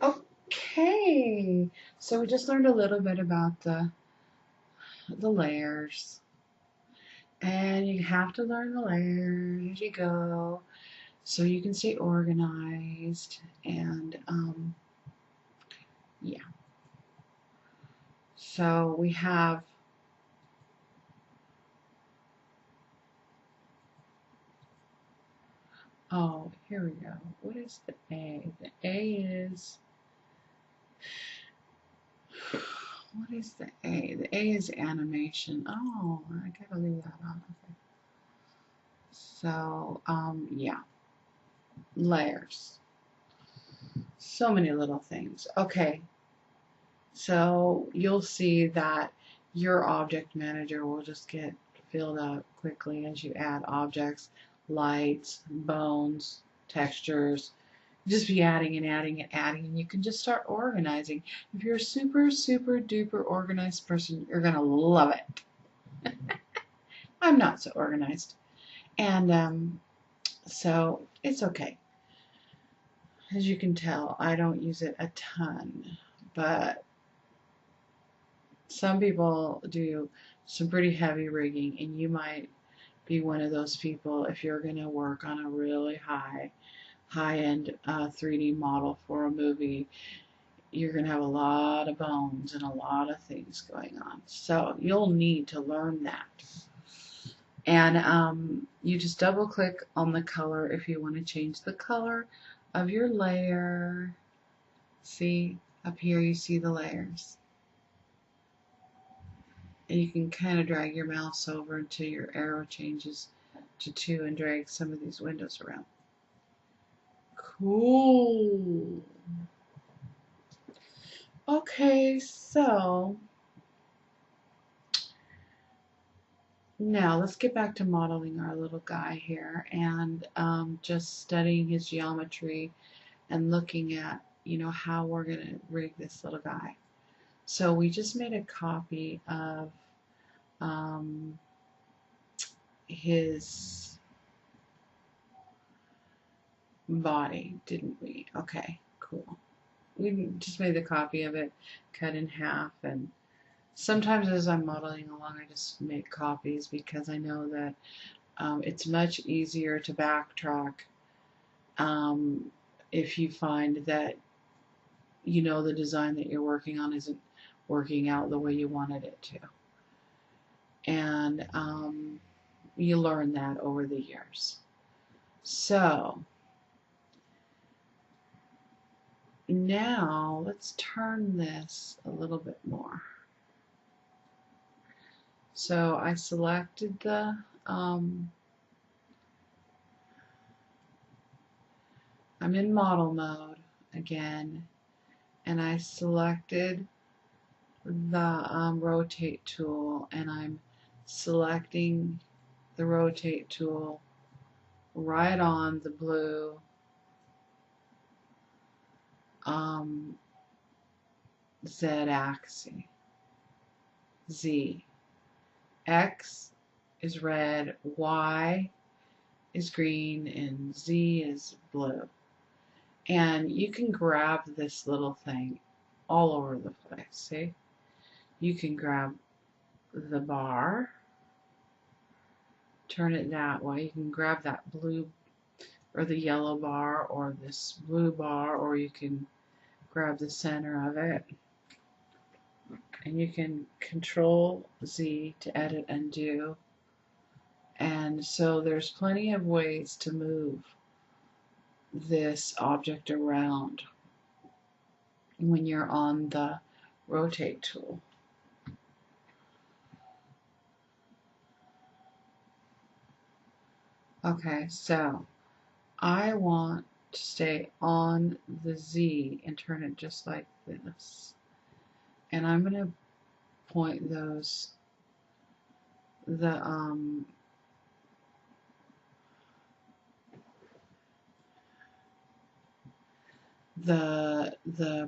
Okay, so we just learned a little bit about the layers, and you have to learn the layers as you go, so you can stay organized. And yeah, so we have. Oh, here we go. What is the A? The A is. What is the A? The A is animation. Oh, I gotta leave that on. Okay. So, yeah, layers. So many little things. Okay, so you'll see that your object manager will just get filled up quickly as you add objects, lights, bones, textures. Just be adding and adding and adding, and you can just start organizing. If you're a super, super duper organized person, you're going to love it. I'm not so organized. And so it's okay. As you can tell, I don't use it a ton, but some people do some pretty heavy rigging, and you might be one of those people if you're going to work on a really high-end 3D model for a movie. You're going to have a lot of bones and a lot of things going on. So you'll need to learn that. And you just double click on the color if you want to change the color of your layer. See, up here you see the layers. And you can kind of drag your mouse over until your arrow changes to 2 and drag some of these windows around. Cool. Okay, so now let's get back to modeling our little guy here and just studying his geometry and looking at, how we're going to rig this little guy. So we just made a copy of um, his body, didn't we? Okay, cool. We just made the copy of it, cut in half, and sometimes as I'm modeling along, I just make copies because I know that it's much easier to backtrack um, if you find that the design that you're working on isn't working out the way you wanted it to. And you learn that over the years. So now let's turn this a little bit more. So I selected I'm in model mode again, and I selected the rotate tool, and I'm selecting the rotate tool right on the blue Z axis. Z. X is red, Y is green, and Z is blue. And you can grab this little thing all over the place, see? You can grab the bar, turn it that way. You can grab that blue or the yellow bar or this blue bar, or you can grab the center of it. And you can Control Z to edit and undo. And so there's plenty of ways to move this object around when you're on the rotate tool. Okay, so I want to stay on the Z and turn it just like this. And I'm going to point those, the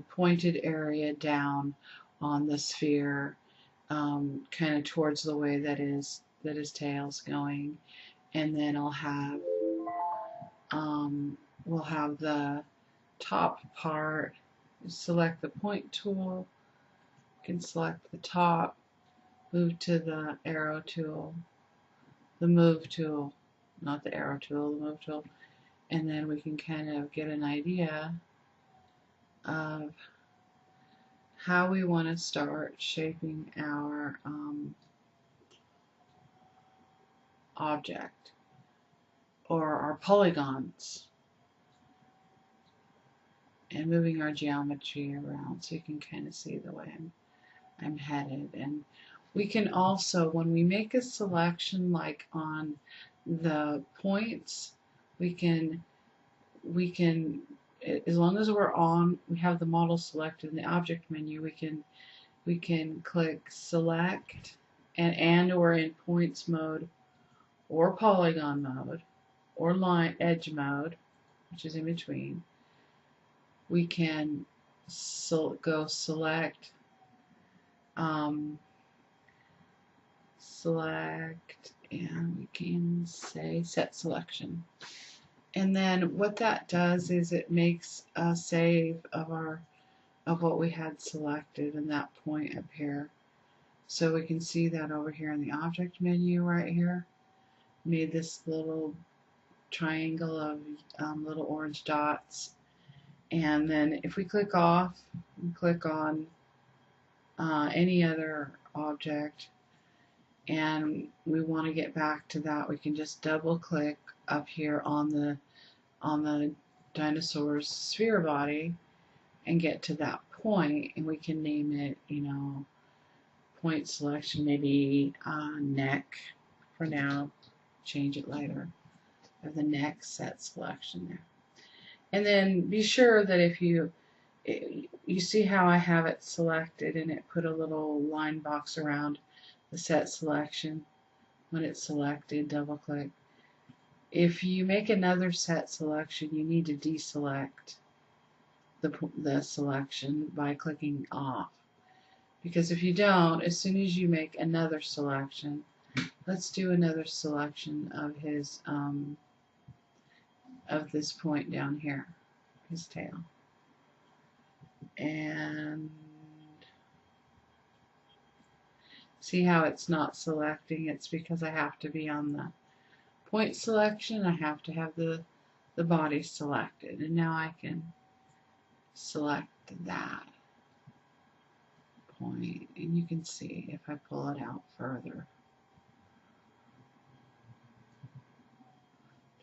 pointed area down on the sphere, kind of towards the way that his tail's going, and then we'll have the top part select the point tool, you can select the top, move to the arrow tool, the move tool, not the arrow tool, the move tool, and then we can kind of get an idea of how we want to start shaping our object or our polygons, and moving our geometry around so you can kind of see the way I'm headed. And we can also, when we make a selection like on the points, we can, as long as we have the model selected in the object menu, we can click select and or in points mode or polygon mode or line edge mode, which is in between. We can go select and we can say set selection. And then what that does is it makes a save of what we had selected in that point up here. So we can see that over here in the object menu right here. Made this little triangle of little orange dots. And then if we click off and click on any other object and we want to get back to that, we can just double click up here on the dinosaur's sphere body and get to that point, and we can name it, point selection, maybe neck for now, change it later, or the neck set selection there. And then be sure that if you see how I have it selected and it put a little line box around the set selection. When it's selected, double click. If you make another set selection, you need to deselect the selection by clicking off. Because if you don't, as soon as you make another selection, let's do another selection of his of this point down here, his tail. And see how it's not selecting? It's because I have to be on the point selection. I have to have the body selected. And now I can select that point. And you can see if I pull it out further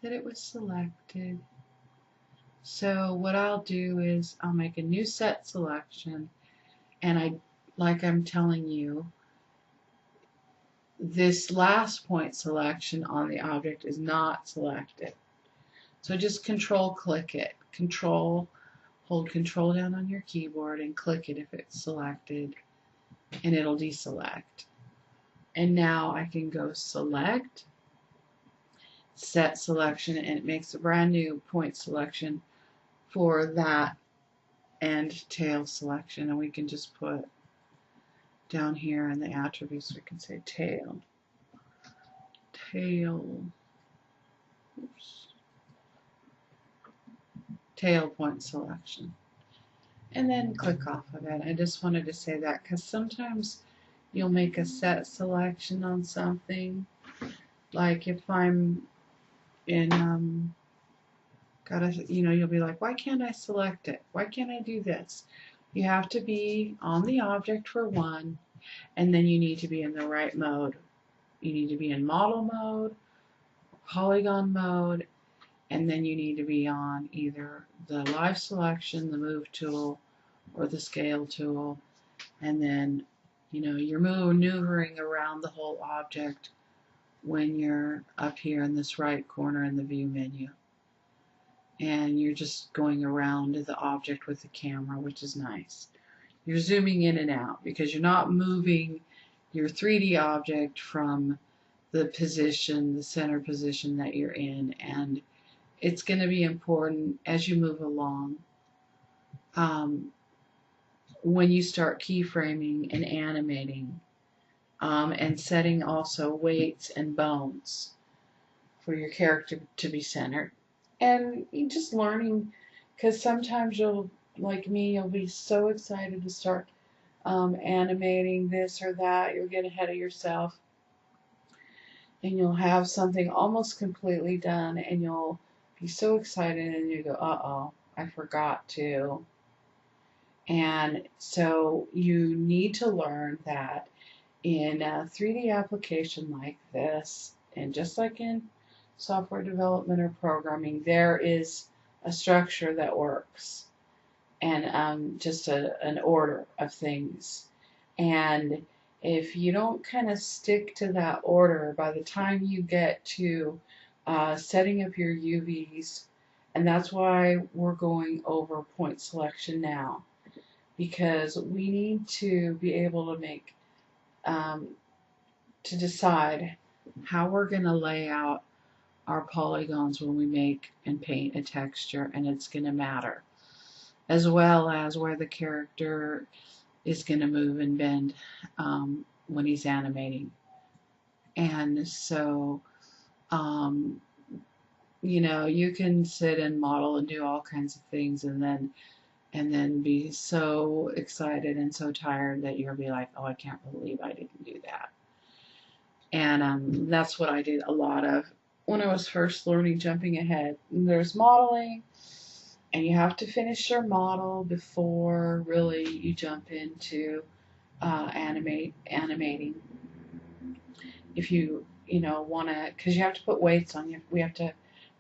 that it was selected. So what I'll do is I'll make a new set selection, and like I'm telling you, this last point selection on the object is not selected. So just control click it. Hold control down on your keyboard and click it if it's selected, and it'll deselect. And now I can go select, set selection, and it makes a brand new point selection for that and tail selection. And we can just put down here in the attributes, we can say tail, tail point selection, and then click off of it. I just wanted to say that because sometimes you'll make a set selection on something, like if I'm in you'll be like, why can't I select it? Why can't I do this? You have to be on the object for one, and then you need to be in the right mode. You need to be in model mode, polygon mode, and then you need to be on either the live selection, the move tool, or the scale tool. And then, you're maneuvering around the whole object when you're up here in this right corner in the view menu. And you're just going around the object with the camera, which is nice. You're zooming in and out because you're not moving your 3D object from the position, the center position that you're in. And it's going to be important as you move along when you start keyframing and animating and setting also weights and bones for your character to be centered. And you're just learning, because sometimes you'll like me, you'll be so excited to start animating this or that. You'll get ahead of yourself and you'll have something almost completely done and you'll be so excited and you go, uh-oh, I forgot to. And so you need to learn that in a 3D application like this, and just like in software development or programming, there is a structure that works and just an order of things. And if you don't kind of stick to that order, by the time you get to setting up your UVs, and that's why we're going over point selection now, because we need to be able to make to decide how we're going to lay out our polygons when we make and paint a texture, and it's going to matter, as well as where the character is going to move and bend when he's animating. And so, you know, you can sit and model and do all kinds of things, and then be so excited and so tired that you'll be like, oh, I can't believe I didn't do that. And that's what I did a lot of when I was first learning jumping ahead. There's modeling, and you have to finish your model before really you jump into animating. If you want to, because you have to put weights on you. We have to,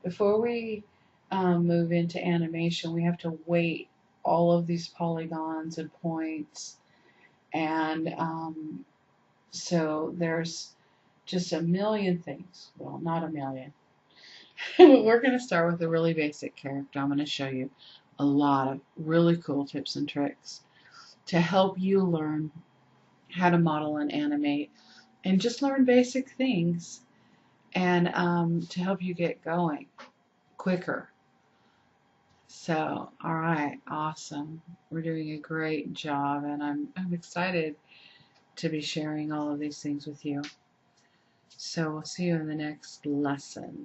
before we move into animation, we have to weight all of these polygons and points, and so there's just a million things. Well, not a million. We're going to start with a really basic character. I'm going to show you a lot of really cool tips and tricks to help you learn how to model and animate, and just learn basic things, and to help you get going quicker. So, all right, awesome. We're doing a great job, and I'm excited to be sharing all of these things with you. So we'll see you in the next lesson.